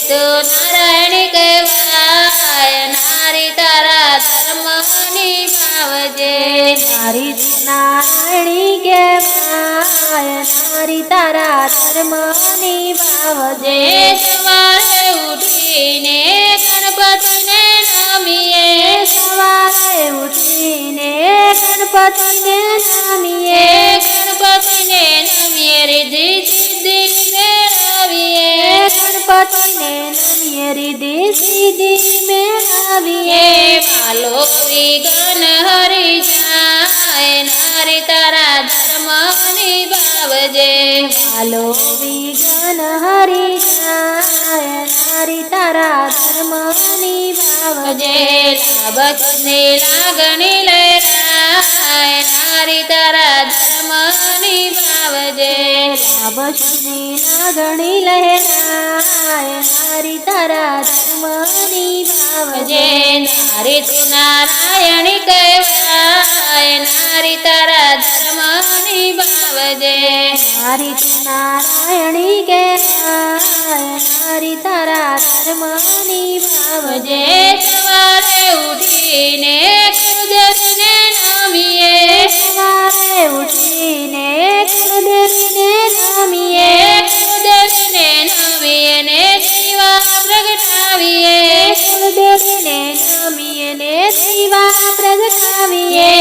તો નારાયણી કહેવાય નારી તારા ધર્મ નિભાવજે નારી તું નારાયણી કહેવાય નારી તારા ધર્મ નિભાવજે સવારે ઉઠીને ગણપતિને નમીએ સવારે ઉઠીને ગણપતિને નમીએ ગણપતિને નમીએ રિદ્ધિ સિદ્ધિ મેળવીએ ગણપતિને નમીએ રિદ્ધિ સિદ્ધિ મેળવીએ માલો વિઘ્ન હરી જાય નારી તારા ધર્મ નિભાવજે હાલો વિઘ્ન હરી જાય નારી તારા ધર્મ નિભાવજે લાભને લાગણી લહેરાય નારી તારા ધર્મ નિભાવજે લાભની લાગણી લહેરાય નારી તારા ધર્મ નિભાવજે નારી તું નારાયણી કહેવાય નારી તારા ધર્મ નિભાવજે નારી તું નારાયણી કહેવાય નારી તારા ધર્મ નિભાવજે સવારે ઉઠીને કુળદેવીને નમીએ સવારે ઉઠીને કુળદેવીને નમીએ કુળદેવીને નમીએ ને દીવા પ્રગટાવીએ કુળદેવીને નમીએ ને દીવા પ્રગટાવીએ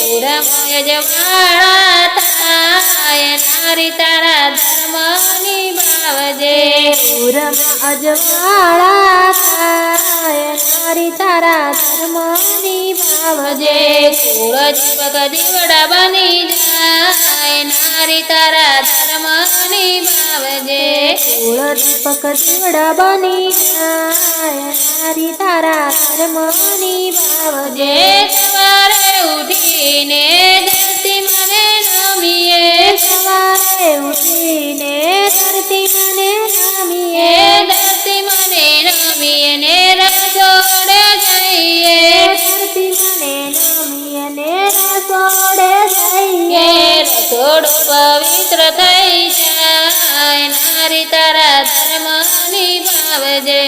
ઉરમય જવાળા થાય નારી તારા ધર્મ નિભાવજે પૂરમ અજવાળા થાય નારી તારા ધર્મ નિભાવજે કુળ દીપક દીવડા બની જાય નારી તારા ધર્મ નિભાવજે કુળ દીપક દીવડા બની જાય નારી તારા ધર્મ નિભાવજે સવારે ઉઠીને ધરતી મને નમીએ સવારે ઉઠીને ધરતી મને નમીએ ધરતી મને નમીએ ને રસોડે જઈએ ધરતી મને નમીએ ને રસોડે જઈએ રસોડું પવિત્ર થઈ જાય નારી તારા ધર્મ નિભાવજે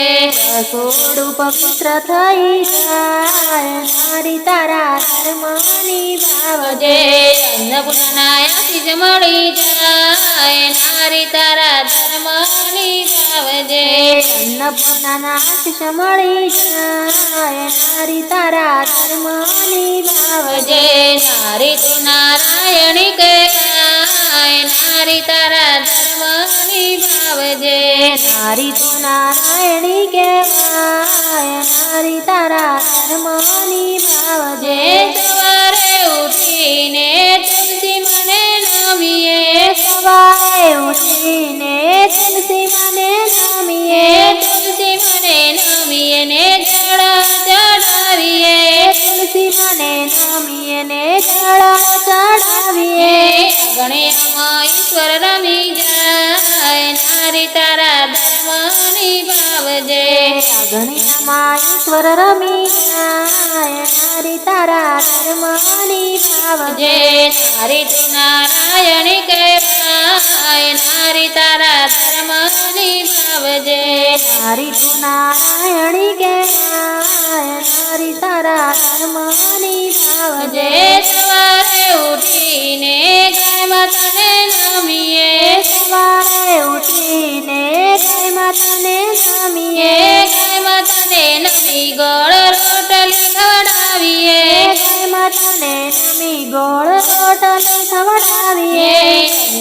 રસોડું પવિત્ર થઈ જાય નારી તારા ધર્મ નિભાવજે અન્નપૂર્ણા આશીષ મળી જાય નારી તારા ધર્મ નિભાવજે અન્નપૂર્ણાના આશીષ મળી જાય નારી તારા ધર્મ નિભાવજે નારી તું નારાયણી કહેવાય નારી તારા ધર્મ નિભાવજે નારી તું નારાયણી કહેવાય નારી તારા ધર્મ નિભાવજે સવારે ઉઠીને તુલસી મને નમીએ સવારે ઉઠીને તુલસી મને નમીએ તુલસી મને નમીએ ને જળ ચડાવીએ તુલસી મને નમીએ ને જળ ચડાવીએ ગણ્યામાં ઈશ્વર રમી જાય નારી તારા ધર્મ નિભાવજે ગણ્યામાં ઈશ્વર રમી જાય નારી તારા ધર્મ નિભાવજે નારી તું નારાયણી કહેવાય નારી તારા ધર્મ નિભાવજે નારી તું નારાયણી કહેવાય નારી તારા ધર્મ નિભાવજે સવારે ઉઠીને ગાય માતાને નમીએ સવારે ઉઠીને ગાય માતાને નમીએ ગાય માતાને નમી ગોળ રોટલી ખવડાવીએ ગાય માતાને નમી ગોળ રોટલી ખવડાવીએ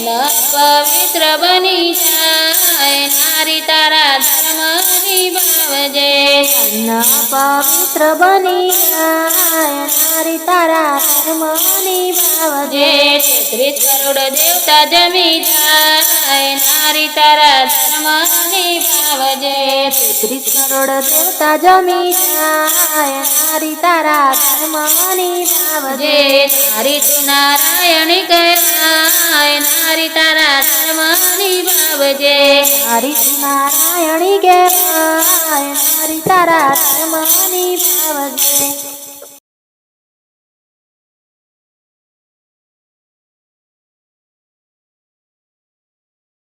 અન્ન પવિત્ર બની જાય નારી તારા ધર્મ નિભાવજે અન્ન પવિત્ર બની જાય નારી તારા ધર્મ નિભાવજે 33 કરોડ દેવતા જમી જાય નારી તારા ધર્મ નિભાવજે 33 કરોડ દેવતા જમી જાય નારી તારા ધર્મ નિભાવજે નારી તું નારાયણી કહેવાય નારી તારા ધર્મ નિભાવજે નારી તું નારાયણી કહેવાય નારી તારા ધર્મ નિભાવજે